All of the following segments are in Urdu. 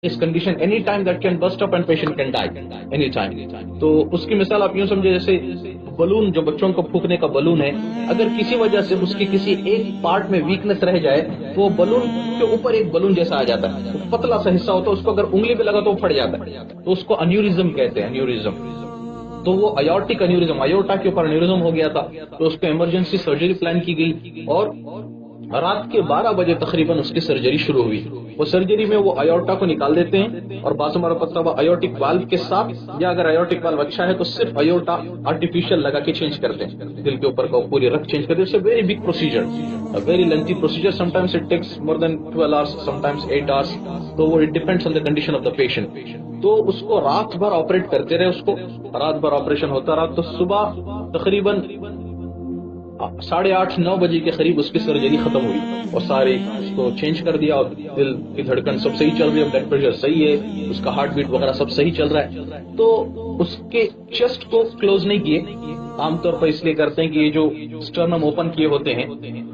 Us condition any time that can burst up and patient can die any time. تو اس کی مثال آپ یوں سمجھے جیسے بلون جو بچوں کو پھونکنے کا بلون ہے، اگر کسی وجہ سے اس کی کسی ایک پارٹ میں ویکنس رہ جائے تو وہ بلون کے اوپر ایک بلون جیسا آ جاتا ہے، وہ پتلا سا حصہ ہوتا ہے، اس کو اگر انگلی پہ لگا تو وہ پھٹ جاتا ہے، تو اس کو انیورزم کہتے ہیں، انیورزم. تو وہ ایورٹک انیورزم، ایورٹا کے اوپر انیورزم ہو گیا تھا، تو اس کو ایمرجنسی سرجری پلان کی گئی اور رات کے 12 بجے تقریباً اس کی سرجری شروع ہوئی. وہ سرجری میں وہ ایورٹا کو نکال دیتے ہیں اور بعض مرتبہ وہ ایورٹک والو کے ساتھ، یا اگر ایورٹک والو اچھا ہے تو صرف ایورٹا آرٹیفیشل لگا کے چینج کرتے ہیں، دل کے اوپر کا پوری رگ چینج کرتے ہیں. It's a very big procedure, very lengthy procedure. Sometimes it takes more than 12 hours، sometimes 8 hours. تو وہ it depends on the condition of the patient. تو اس کو رات بھر آپریٹ کرتے رہے، اس کو رات بھر آپریشن ہوتا رہا. تو صبح تقریباً 8:30-9 بجے کے قریب اس کی سرجری ختم ہوئی اور سارے اس کو چینج کر دیا، اور دل کی دھڑکن سب صحیح چل رہی ہے، بلڈ پریشر صحیح ہے، اس کا ہارٹ بیٹ وغیرہ سب صحیح چل رہا ہے. تو اس کے چیسٹ کو کلوز نہیں کیے، عام طور پر اس لیے کرتے ہیں کہ یہ جو اسٹرنم اوپن کیے ہوتے ہیں،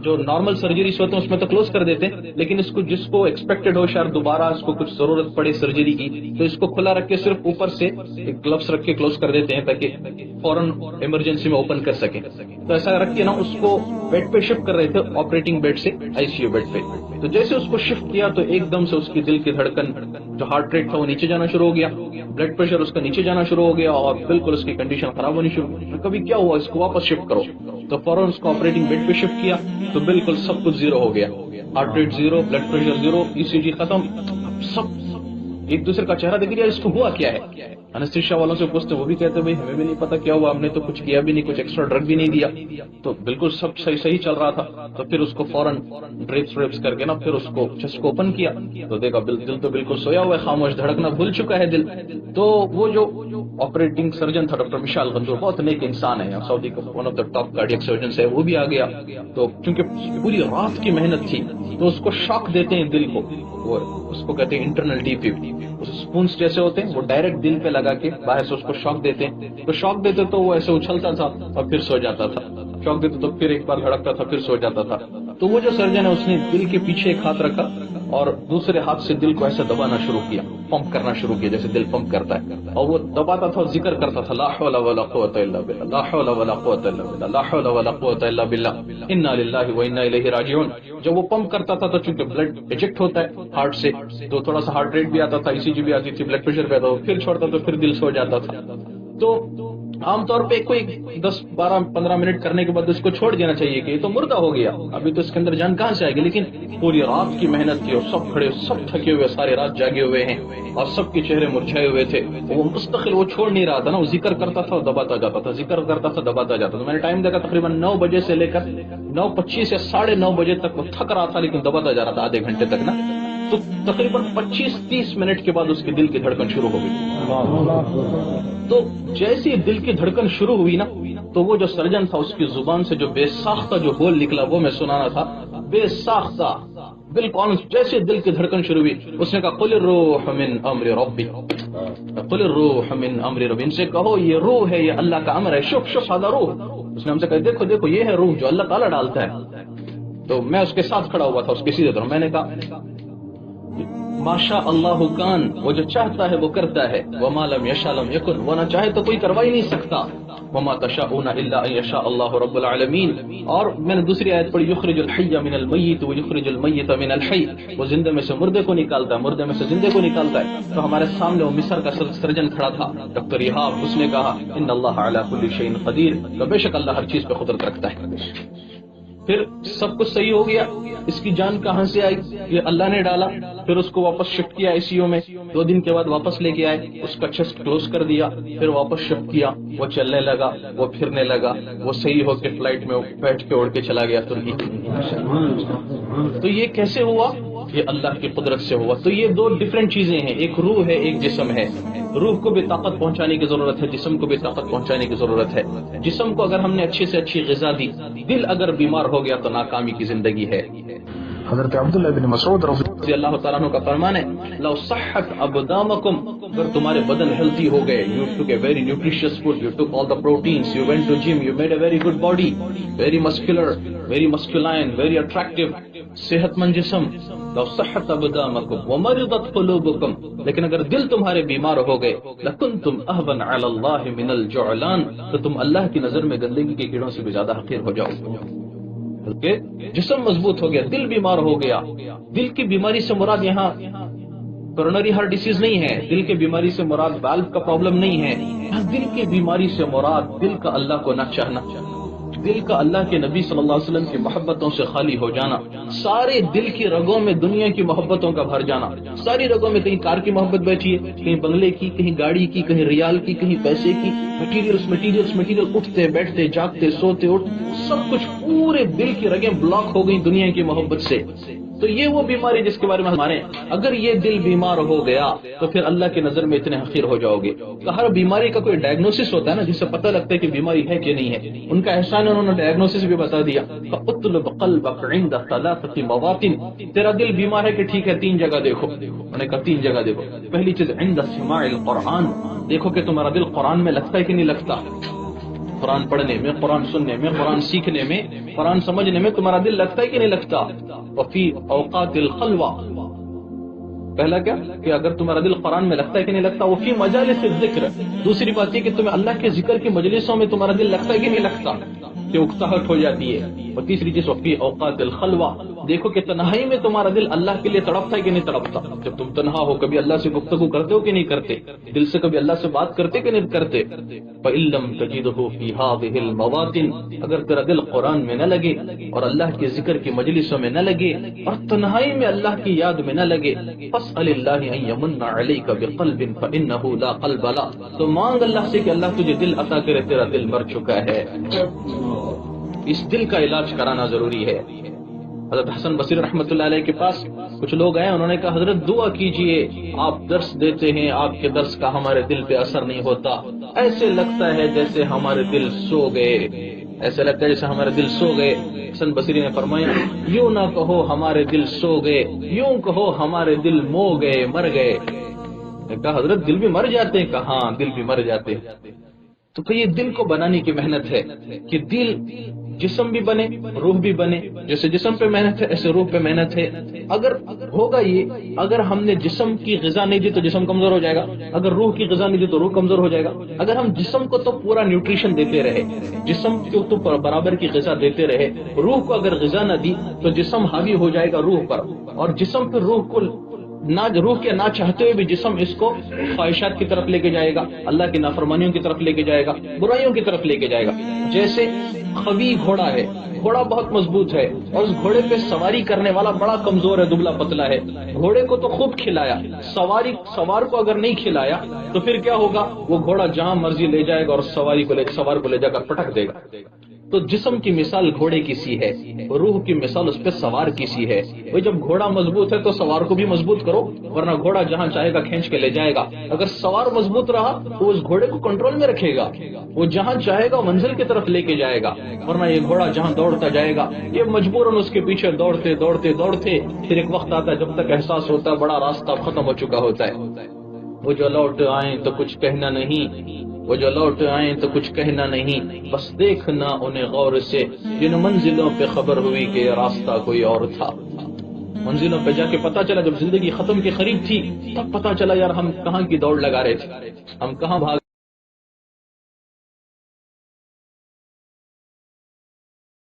جو نارمل سرجریز ہوتے ہیں اس میں تو کلوز کر دیتے ہیں، لیکن اس کو جس کو ایکسپیکٹڈ ہو شاید دوبارہ اس کو کچھ ضرورت پڑے سرجری کی، تو اس کو کھلا رکھ کے صرف اوپر سے ایک گلوس رکھ کے کلوز کر دیتے ہیں تاکہ فوراً ایمرجنسی میں اوپن کر سکیں. تو ایسا رکھ کے نا اس کو بیڈ پہ شفٹ کر رہے تھے، آپریٹنگ بیڈ سے آئی سی یو بیڈ پہ. تو جیسے اس کو شفٹ کیا تو ایک دم سے اس کی دل کی دھڑکن جو ہارٹ ریٹ تھا وہ نیچے جانا شروع ہو گیا، بلڈ پریشر اس کا نیچے جانا شروع ہو گیا اور بالکل اس کی کنڈیشن خراب ہونی شروع ہوئی. کبھی کیا ہوا، اس کو واپس شفٹ کرو. تو فوراً اس کو آپریٹنگ بیڈ پہ شفٹ کیا تو بالکل سب کچھ زیرو ہو گیا، heart rate zero, blood pressure zero, E C G ختم. سب ایک دوسرے کا چہرہ دیکھ لیا، اس کو ہوا کیا ہے. انستھیشیا والوں سے پوچھتے، وہ بھی کہتے بھائی ہمیں بھی نہیں پتا کیا ہوا، ہم نے تو کچھ کیا بھی نہیں، کچھ ایکسٹرا ڈرگ بھی نہیں دیا. تو بالکل سب صحیح چل رہا تھا. تو پھر اس کو فوراً ڈرپس کر کے نا پھر اس کو چیسٹ کو اوپن کیا تو دیکھا دل تو بالکل سویا ہوا ہے، خاموش، دھڑکنا بھول چکا ہے دل. تو وہ جو آپریٹنگ سرجن تھا ڈاکٹر مشال غندور، بہت نیک انسان ہے، سعودی کا one of the top cardiac surgeons ہے، وہ بھی آ گیا. تو کیونکہ پوری رات کی محنت تھی تو اس کو شاک دیتے ہیں دل کو، وہ اس کو کہتے ہیں انٹرنل ڈی پی. اسپونس جیسے ہوتے ہیں وہ ڈائریکٹ دل پہ لگا کے باہر سے اس کو شاک دیتے ہیں. تو شاک دیتے تو وہ ایسے اچھلتا تھا اور پھر سو جاتا تھا، شاک دیتے تو پھر ایک بار دھڑکتا تھا پھر سو جاتا تھا. تو وہ جو سرجن ہے اس نے دل کے پیچھے ایک ہاتھ رکھا اور دوسرے ہاتھ سے دل کو ایسے دبانا شروع کیا، پمپ کرنا شروع کیا جیسے دل پمپ کرتا ہے. اور وہ دباتا تھا اور ذکر کرتا تھا لا حول ولا قوت الا باللہ، لا حول ولا قوت الا باللہ، لا حول ولا قوت الا باللہ، انا للہ و انا الیہ راجعون. جب وہ پمپ کرتا تھا تو چونکہ بلڈ ایجیکٹ ہوتا ہے ہارٹ سے تو تھوڑا سا ہارٹ ریٹ بھی آتا تھا، ای سی جی بھی آتی تھی، بلڈ پریشر بھی آتا تھا، پھر چھوڑتا تو پھر دل سو جاتا تھا. تو عام طور پہ کوئی 10-12-15 منٹ کرنے کے بعد اس کو چھوڑ دینا چاہیے کہ یہ تو مردہ ہو گیا، ابھی تو اس کے اندر جان کہاں سے آئے گی. لیکن پوری رات کی محنت کی اور سب کھڑے، سب تھکے ہوئے، ساری رات جاگے ہوئے ہیں اور سب کے چہرے مرجھائے ہوئے تھے. وہ مستقل وہ چھوڑ نہیں رہا تھا نا، وہ ذکر کرتا تھا اور دباتا جاتا تھا، ذکر کرتا تھا دباتا جاتا تھا. میں نے ٹائم دیکھا تقریباً 9 بجے سے لے کر 9:25 یا 9:30 بجے تک وہ تھک رہا تھا لیکن دباتا جا رہا تھا آدھے گھنٹے تک نا. تو تقریباً 25-30 منٹ کے بعد اس کے دل کی دھڑکن شروع ہو گئی. تو جیسے ہی دل کی دھڑکن شروع ہوئی نا تو وہ جو سرجن تھا اس کی زبان سے جو بے ساختہ جو بول نکلا وہ میں سنانا تھا، بے ساختہ بالکل. جیسے دل کی دھڑکن شروع ہوئی اس نے کہا قل الروح من امر ربی، قل الروح من امر ربی، ان سے کہو یہ روح ہے، یہ اللہ کا امر ہے. شوف هذا روح. اس نے ہم سے کہا دیکھو یہ ہے روح جو اللہ تعالیٰ ڈالتا ہے. تو میں اس کے ساتھ کھڑا ہوا تھا، اس کے سیدھے طرف. میں نے کہا ماشاء اللہ کان، وہ جو چاہتا ہے وہ کرتا ہے، وما لم یشاء لم یکن، وہ نہ چاہے تو کوئی کروا ہی نہیں سکتا. وما تشاءون الا ان یشاء اللہ رب العالمین. اور میں نے دوسری آیت پڑھی یخرج الحی من المیت ویخرج المیت من الحی، وہ زندے میں سے مردے کو نکالتا ہے، مردے میں سے زندے کو نکالتا ہے. تو ہمارے سامنے وہ مصر کا سرجن کھڑا تھا ڈاکٹر یحاب، اس نے کہا ان اللہ علی کل شیء قدیر، تو بے شک اللہ ہر چیز پہ قدرت رکھتا ہے. پھر سب کچھ صحیح ہو گیا. اس کی جان کہاں سے آئی؟ یہ اللہ نے ڈالا. پھر اس کو واپس شفٹ کیا آئی سی یو میں، 2 دن کے بعد واپس لے کے آئے، اس کا چیسٹ کلوز کر دیا، پھر واپس شفٹ کیا. وہ چلنے لگا، وہ پھرنے لگا، وہ صحیح ہو کے فلائٹ میں بیٹھ کے اڑ کے چلا گیا ترکی. تو یہ کیسے ہوا؟ یہ اللہ کی قدرت سے ہوا. تو یہ 2 ڈفرینٹ چیزیں ہیں، ایک روح ہے ایک جسم ہے. روح کو بھی طاقت پہنچانے کی ضرورت ہے، جسم کو بھی طاقت پہنچانے کی ضرورت ہے. جسم کو اگر ہم نے اچھی سے اچھی غذا دی، دل اگر بیمار ہو گیا تو ناکامی کی زندگی ہے. حضرت عبداللہ بن مسعود رضی اللہ تعالیٰ عنہ کا فرمان ہے لو صحت ابدامکم، اگر تمہارے بدن ہیلتھی ہو گئے، you took a very nutritious food, you took all the proteins, you went to gym, you made a very good body, very muscular, very masculine, very attractive, صحت مند جسم لو صحت ابدانکم ومرضت قلوبکم، لیکن اگر دل تمہارے بیمار ہو گئے لکنتم اہون علی اللہ من الجعلان، تو تم اللہ کی نظر میں گندگی کے کیڑوں سے بھی زیادہ حقیر ہو جاؤ گے. بلکہ جسم مضبوط ہو گیا، دل بیمار ہو گیا. دل کی بیماری سے مراد یہاں کورونری ہارٹ ڈیزیز نہیں ہے، دل کی بیماری سے مراد والو کا پرابلم نہیں ہے، دل کی بیماری سے مراد دل کا اللہ کو نہ چاہنا، دل کا اللہ کے نبی صلی اللہ علیہ وسلم کی محبتوں سے خالی ہو جانا، سارے دل کی رگوں میں دنیا کی محبتوں کا بھر جانا. ساری رگوں میں کہیں کار کی محبت بیٹھی ہے، کہیں بنگلے کی، کہیں گاڑی کی، کہیں ریال کی، کہیں پیسے کی، مٹیریل اٹھتے بیٹھتے جاگتے سوتے اٹھ سب کچھ پورے دل کی رگیں بلاک ہو گئی دنیا کی محبت سے. تو یہ وہ بیماری جس کے بارے میں ہمارے اگر یہ دل بیمار ہو گیا تو پھر اللہ کی نظر میں اتنے حقیر ہو جاؤ گے. تو ہر بیماری کا کوئی ڈائگنوسس ہوتا ہے نا، جس سے پتہ لگتا ہے کہ بیماری ہے کہ نہیں ہے. ان کا احسان انہوں نے ڈائگنوسس بھی بتا دیا. فاطلب قلبك عند ثلاثه مواطن، تیرا دل بیمار ہے کہ ٹھیک ہے 3 جگہ دیکھو. انہوں نے کہا 3 جگہ دیکھو. پہلی چیز عند سماع القرآن، دیکھو کہ تمہارا دل قرآن میں لگتا ہے کہ نہیں لگتا. قرآن پڑھنے میں، قرآن سننے میں، قرآن سیکھنے میں، قرآن سمجھنے میں تمہارا دل لگتا ہے کہ نہیں لگتا. وفی اوقات الخلوہ، پہلا کیا کہ اگر تمہارا دل قرآن میں لگتا ہے کہ نہیں لگتا. وفی مجالس الذکر، دوسری بات یہ کہ تمہیں اللہ کے ذکر کی مجلسوں میں تمہارا دل لگتا ہے کہ نہیں لگتا، کہ اکتاہٹ ہو جاتی ہے. اور تیسری چیز وفی اوقات الخلوہ، دیکھو کہ تنہائی میں تمہارا دل اللہ کے لیے تڑپتا ہے کہ نہیں تڑپتا. جب تم تنہا ہو کبھی اللہ سے گفتگو کرتے ہو کہ نہیں کرتے، دل سے کبھی اللہ سے بات کرتے کہ نہیں کرتے. فَإِن لَّمْ تَجِدْهُ فِي هَٰذِهِ الْمَوَاطِنِ، اگر تیرا دل قرآن میں نہ لگے اور اللہ کے ذکر کی مجلسوں میں نہ لگے اور تنہائی میں اللہ کی یاد میں نہ لگے، فَاسْأَلِ اللَّهِ أَن يَمُنَّ عَلَيْكَ بِقَلْبٍ فَإِنَّهُ لَا قَلْبَ لَهُ، تو مانگ اللہ سے کہ اللہ تجھے دل عطا کرے، تیرا دل مر چکا ہے. اس دل کا علاج کرانا ضروری ہے. حضرت حسن بصری رحمۃ اللہ علیہ کے پاس کچھ لوگ آئے، انہوں نے کہا حضرت دعا کیجئے، آپ درس دیتے ہیں، آپ کے درس کا ہمارے دل پہ اثر نہیں ہوتا، ایسے لگتا ہے جیسے ہمارے دل سو گئے، ایسے لگتا ہے جیسے ہمارے دل سو گئے. حسن بصری نے فرمایا یوں نہ کہو ہمارے دل سو گئے، یوں کہو ہمارے دل مو گئے، مر گئے. نے کہا حضرت دل بھی مر جاتے ہیں؟ کہا ہاں دل بھی مر جاتے ہیں. تو کہ یہ دل کو بنانے کی محنت ہے کہ دل جسم بھی بنے، روح بھی بنے. جیسے جسم پہ محنت ہے ایسے روح پہ محنت ہے. اگر ہوگا یہ، اگر ہم نے جسم کی غذا نہیں دی تو جسم کمزور ہو جائے گا، اگر روح کی غذا نہیں دی تو روح کمزور ہو جائے گا. اگر ہم جسم کو تو پورا نیوٹریشن دیتے رہے، جسم کو تو برابر کی غذا دیتے رہے، روح کو اگر غذا نہ دی تو جسم حاوی ہو جائے گا روح پر، اور جسم پھر روح کو روح کے نہ چاہتے ہوئے بھی جسم اس کو خواہشات کی طرف لے کے جائے گا، اللہ کی نافرمانیوں کی طرف لے کے جائے گا، برائیوں کی طرف لے کے جائے گا. جیسے قوی گھوڑا ہے، گھوڑا بہت مضبوط ہے اور اس گھوڑے پہ سواری کرنے والا بڑا کمزور ہے، دبلا پتلا ہے. گھوڑے کو تو خوب کھلایا، سوار کو اگر نہیں کھلایا تو پھر کیا ہوگا، وہ گھوڑا جہاں مرضی لے جائے گا اور سوار کو لے جا کر پٹک دے گا. تو جسم کی مثال گھوڑے کی سی ہے، روح کی مثال اس پہ سوار کی سی ہے. وہ جب گھوڑا مضبوط ہے تو سوار کو بھی مضبوط کرو، ورنہ گھوڑا جہاں چاہے گا کھینچ کے لے جائے گا. اگر سوار مضبوط رہا تو اس گھوڑے کو کنٹرول میں رکھے گا، وہ جہاں چاہے گا منزل کی طرف لے کے جائے گا. ورنہ یہ گھوڑا جہاں دوڑتا جائے گا، یہ مجبوراً اس کے پیچھے دوڑتے دوڑتے دوڑتے پھر ایک وقت آتا ہے جب تک احساس ہوتا ہے بڑا راستہ ختم ہو چکا ہوتا ہے. وہ جو لوٹ آئیں تو کچھ کہنا نہیں، وہ جو لوٹ آئیں تو کچھ کہنا نہیں، بس دیکھنا انہیں غور سے، جن منزلوں پہ خبر ہوئی کہ یہ راستہ کوئی اور تھا. منزلوں پہ جا کے پتا چلا، جب زندگی ختم کے قریب تھی تب پتا چلا یار ہم کہاں کی دوڑ لگا رہے تھے، ہم کہاں بھاگ